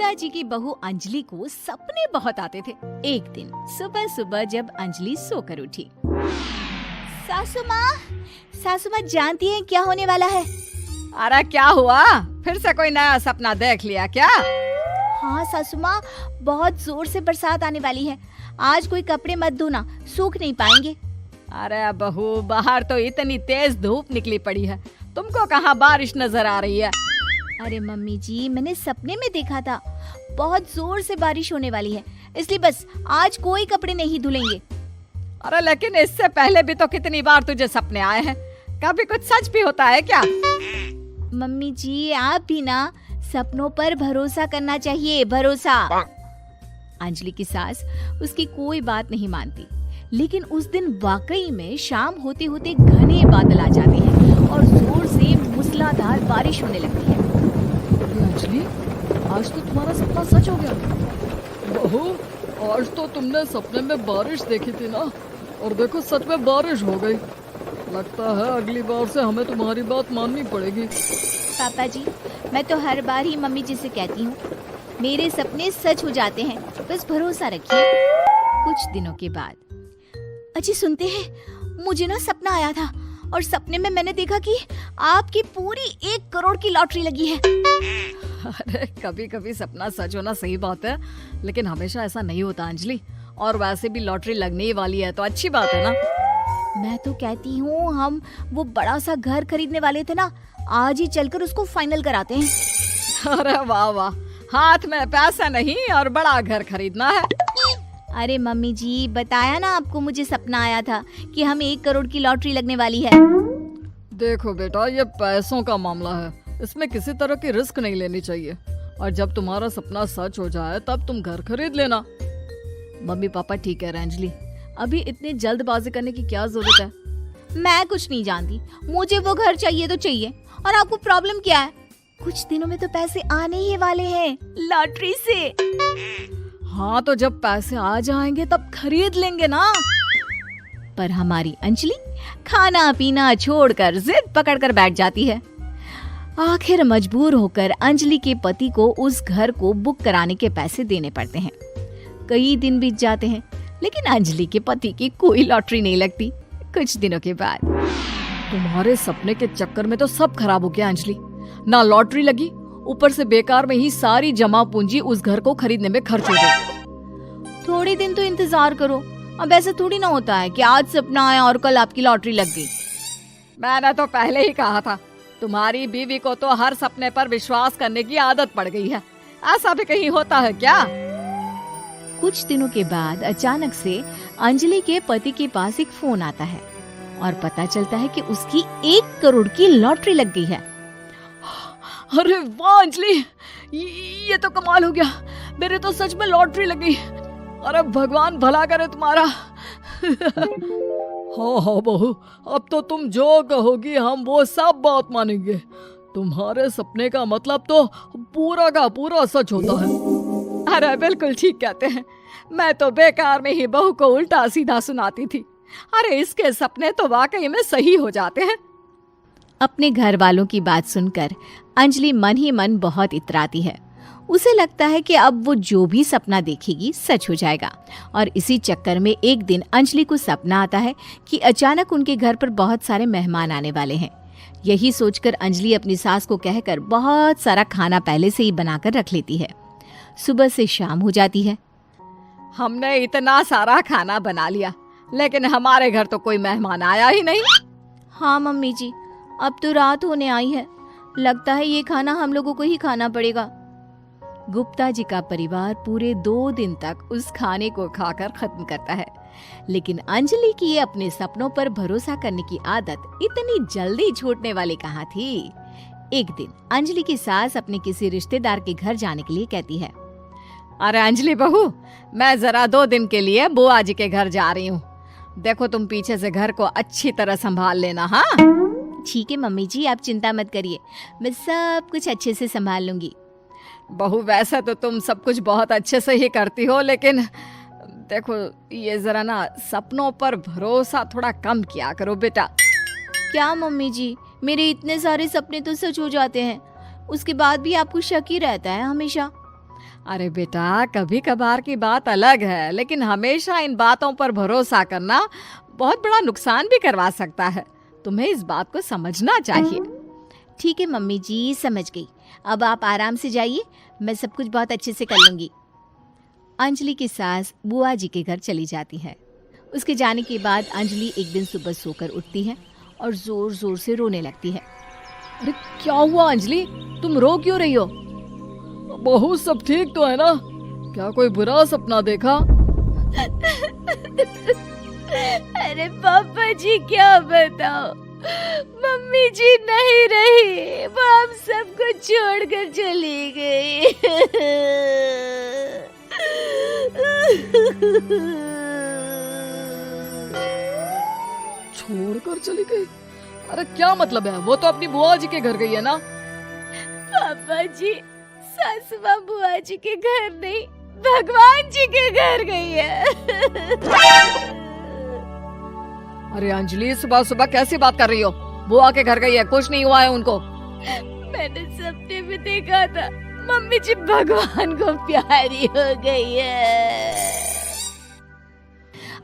गुप्ता जी की बहू अंजलि को सपने बहुत आते थे। एक दिन सुबह सुबह जब अंजलि सोकर उठी, सासू माँ जानती हैं क्या होने वाला है? अरे क्या हुआ, फिर से कोई नया सपना देख लिया क्या? हाँ सासू माँ, बहुत जोर से बरसात आने वाली है। आज कोई कपड़े मत धोना, सूख नहीं पाएंगे। अरे बहू, बाहर तो इतनी तेज धूप निकली पड़ी है, तुमको कहाँ बारिश नजर आ रही है? अरे मम्मी जी, मैंने सपने में देखा था बहुत जोर से बारिश होने वाली है, इसलिए बस आज कोई कपड़े नहीं धुलेंगे। अरे लेकिन इससे पहले भी तो कितनी बार तुझे सपने आए हैं, कभी कुछ सच भी होता है क्या? मम्मी जी, आप भी ना सपनों पर भरोसा करना चाहिए, भरोसा। अंजलि की सास उसकी कोई बात नहीं मानती, लेकिन उस दिन वाकई में शाम होते होते घने बादल आ जाते हैं और जोर से मूसलाधार बारिश होने लगती है। अंजलि, आज तो तुम्हारा सपना सच हो गया। बहू, आज तो तुमने सपने में बारिश देखी थी ना, और देखो सच में बारिश हो गई। लगता है अगली बार से हमें तुम्हारी बात माननी पड़ेगी। पापा जी, मैं तो हर बार ही मम्मी जी से कहती हूँ, मेरे सपने सच हो जाते हैं, बस भरोसा रखिए। कुछ दिनों के बाद, अजी सुनते हैं, मुझे ना सपना आया था और सपने में मैंने देखा कि आपकी पूरी 1 करोड़ की लॉटरी लगी है। अरे कभी कभी सपना सच होना सही बात है, लेकिन हमेशा ऐसा नहीं होता अंजलि। और वैसे भी लॉटरी लगने ही वाली है तो अच्छी बात है ना। मैं तो कहती हूँ, हम वो बड़ा सा घर खरीदने वाले थे ना, आज ही चलकर उसको फाइनल कराते हैं। अरे वाह वाह, हाथ में पैसा नहीं और बड़ा घर खरीदना है। अरे मम्मी जी, बताया ना आपको, मुझे सपना आया था कि हम 1 करोड़ की लॉटरी लगने वाली है। देखो बेटा, ये पैसों का मामला है, इसमें किसी तरह की रिस्क नहीं लेनी चाहिए। और जब तुम्हारा सपना सच हो जाए तब तुम घर खरीद लेना। मम्मी पापा ठीक है अंजलि, अभी इतनी जल्दबाजी करने की क्या जरूरत है? मैं कुछ नहीं जानती, मुझे वो घर चाहिए तो चाहिए। और आपको प्रॉब्लम क्या है? कुछ दिनों में तो पैसे आने ही वाले हैं लॉटरी से। हाँ तो जब पैसे आ जाएंगे तब खरीद लेंगे ना। पर हमारी अंजलि खाना पीना छोड़कर जिद पकड़कर बैठ जाती है। आखिर मजबूर होकर अंजलि के पति को उस घर को बुक कराने के पैसे देने पड़ते हैं। कई दिन बीत जाते हैं, लेकिन अंजलि के पति की कोई लॉटरी नहीं लगती। कुछ दिनों के बाद, तुम्हारे सपने के चक्कर में तो सब खराब हो गया अंजलि। ना लॉटरी लगी, ऊपर से बेकार में ही सारी जमा पूंजी उस घर को खरीदने में खर्च हो गई। थोड़ी दिन तो इंतजार करो, अब ऐसा थोड़ी ना होता है कि आज सपना आया और कल आपकी लॉटरी लग गई। मैंने तो पहले ही कहा था, तुम्हारी बीवी को तो हर सपने पर विश्वास करने की आदत पड़ गई है। ऐसा भी कहीं होता है क्या? कुछ दिनों के बाद अचानक से अंजलि के पति के पास एक फोन आता है और पता चलता है कि उसकी 1 करोड़ की लॉटरी लग गई है। अरे वाह अंजलि, ये तो कमाल हो गया, मेरे तो सच में लॉटरी लगी। अरे भगवान भला करे तुम्हारा। हाँ हाँ बहू, अब तो तुम जो कहोगी हम वो सब बात मानेंगे। तुम्हारे सपने का मतलब तो पूरा का पूरा सच होता है। अरे बिल्कुल ठीक कहते हैं, मैं तो बेकार में ही बहू को उल्टा सीधा सुनाती थी। अरे इसके सपने तो वाकई में सही हो जाते हैं। अपने घर वालों की बात सुनकर अंजलि मन ही मन बहुत इतराती है। उसे लगता है कि अब वो जो भी सपना देखेगी सच हो जाएगा। और इसी चक्कर में एक दिन अंजलि को सपना आता है कि अचानक उनके घर पर बहुत सारे मेहमान आने वाले हैं। यही सोचकर अंजलि अपनी सास को कहकर बहुत सारा खाना पहले से ही बनाकर रख लेती है। सुबह से शाम हो जाती है। हमने इतना सारा खाना बना लिया, लेकिन हमारे घर तो कोई मेहमान आया ही नहीं। हाँ मम्मी जी, अब तो रात होने आई है, लगता है ये खाना हम लोगों को ही खाना पड़ेगा। गुप्ता जी का परिवार पूरे 2 दिन तक उस खाने को खाकर खत्म करता है, लेकिन अंजलि की ये अपने सपनों पर भरोसा करने की आदत इतनी जल्दी छूटने वाली कहाँ थी। एक दिन अंजलि की सास अपने किसी रिश्तेदार के घर जाने के लिए कहती है, अरे अंजलि बहू, मैं जरा 2 दिन के लिए बुआ जी के घर जा रही हूँ। देखो तुम पीछे से घर को अच्छी तरह संभाल लेना। हाँ ठीक है मम्मी जी, आप चिंता मत करिए, मैं सब कुछ अच्छे से संभाल लूंगी। बहू, वैसे तो तुम सब कुछ बहुत अच्छे से ही करती हो, लेकिन देखो ये जरा ना सपनों पर भरोसा थोड़ा कम किया करो बेटा। क्या मम्मी जी, मेरे इतने सारे सपने तो सच हो जाते हैं, उसके बाद भी आपको शक ही रहता है हमेशा। अरे बेटा, कभी कभार की बात अलग है, लेकिन हमेशा इन बातों पर भरोसा करना बहुत बड़ा नुकसान भी करवा सकता है। तुम्हें इस बात को समझना चाहिए। ठीक है मम्मी जी, समझ गई। अब आप आराम से जाइए, मैं सब कुछ बहुत अच्छे से कर लूंगी। अंजलि की सास बुआ जी के घर चली जाती है। उसके जाने के बाद अंजलि एक दिन सुबह सोकर उठती है और जोर जोर से रोने लगती है। अरे क्या हुआ अंजलि, तुम रो क्यों रही हो? बहू, सब ठीक तो है ना? क्या कोई बुरा सपना देखा? अरे पापा जी, क्या बताओ, मम्मी जी नहीं रही, वो हम सबको छोड़कर चली गई। छोड़कर चली गई? अरे क्या मतलब है? वो तो अपनी बुआ जी के घर गई है ना? पापा जी, सासू माँ बुआ जी के घर नहीं, भगवान जी के घर गई है। अरे अंजलि, सुबह सुबह कैसी बात कर रही हो? बुआ के घर गई है, कुछ नहीं हुआ है उनको। मैंने सपने में देखा था, मम्मी जी भगवान को प्यारी हो गई है।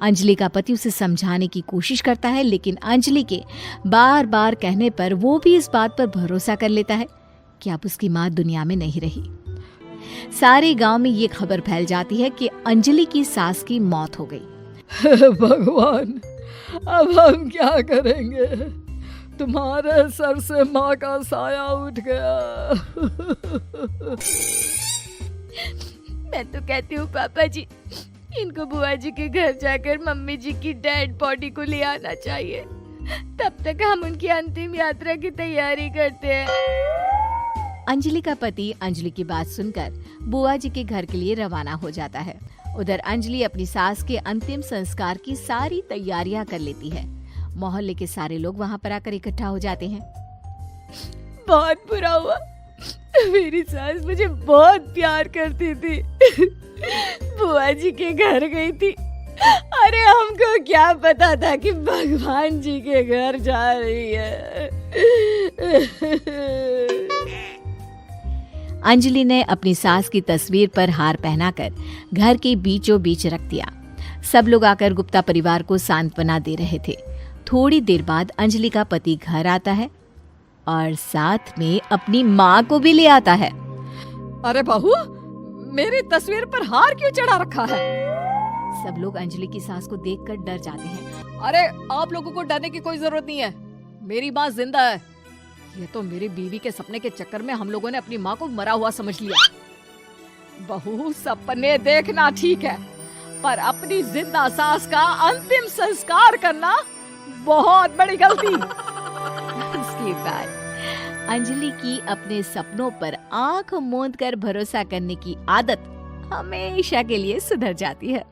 अंजलि का पति उसे समझाने की कोशिश करता है, लेकिन अंजलि के बार बार कहने पर वो भी इस बात पर भरोसा कर लेता है कि अब उसकी माँ दुनिया में नहीं रही। सारे गांव में ये खबर फैल जाती है कि अंजलि की सास की मौत हो गई। भगवान, अब हम क्या करेंगे? तुम्हारे सर से माँ का साया उठ गया। मैं तो कहती हूँ पापा जी, इनको बुआ जी के घर जाकर मम्मी जी की डेड बॉडी को ले आना चाहिए, तब तक हम उनकी अंतिम यात्रा की तैयारी करते हैं। अंजलि का पति अंजलि की बात सुनकर बुआ जी के घर के लिए रवाना हो जाता है। उधर अंजलि अपनी सास के अंतिम संस्कार की सारी तैयारियां कर लेती है। मोहल्ले के सारे लोग वहां पर आकर इकट्ठा हो जाते हैं। बहुत बुरा हुआ, मेरी सास मुझे बहुत प्यार करती थी, बुआ जी के घर गई थी। अरे हमको क्या पता था कि भगवान जी के घर जा रही है। अंजलि ने अपनी सास की तस्वीर पर हार पहनाकर घर के बीचों बीच रख दिया। सब लोग आकर गुप्ता परिवार को सांत्वना दे रहे थे। थोड़ी देर बाद अंजलि का पति घर आता है और साथ में अपनी माँ को भी ले आता है। अरे बहू, मेरी तस्वीर पर हार क्यों चढ़ा रखा है? सब लोग अंजलि की सास को देखकर डर जाते हैं। अरे आप लोगों को डरने की कोई जरूरत नहीं है, मेरी माँ जिंदा है। ये तो मेरी बीवी के सपने के चक्कर में हम लोगों ने अपनी माँ को मरा हुआ समझ लिया। बहू, सपने देखना ठीक है, पर अपनी जिंदा सास का अंतिम संस्कार करना बहुत बड़ी गलती। उसके बाद अंजलि की अपने सपनों पर आंख मूंद कर भरोसा करने की आदत हमेशा के लिए सुधर जाती है।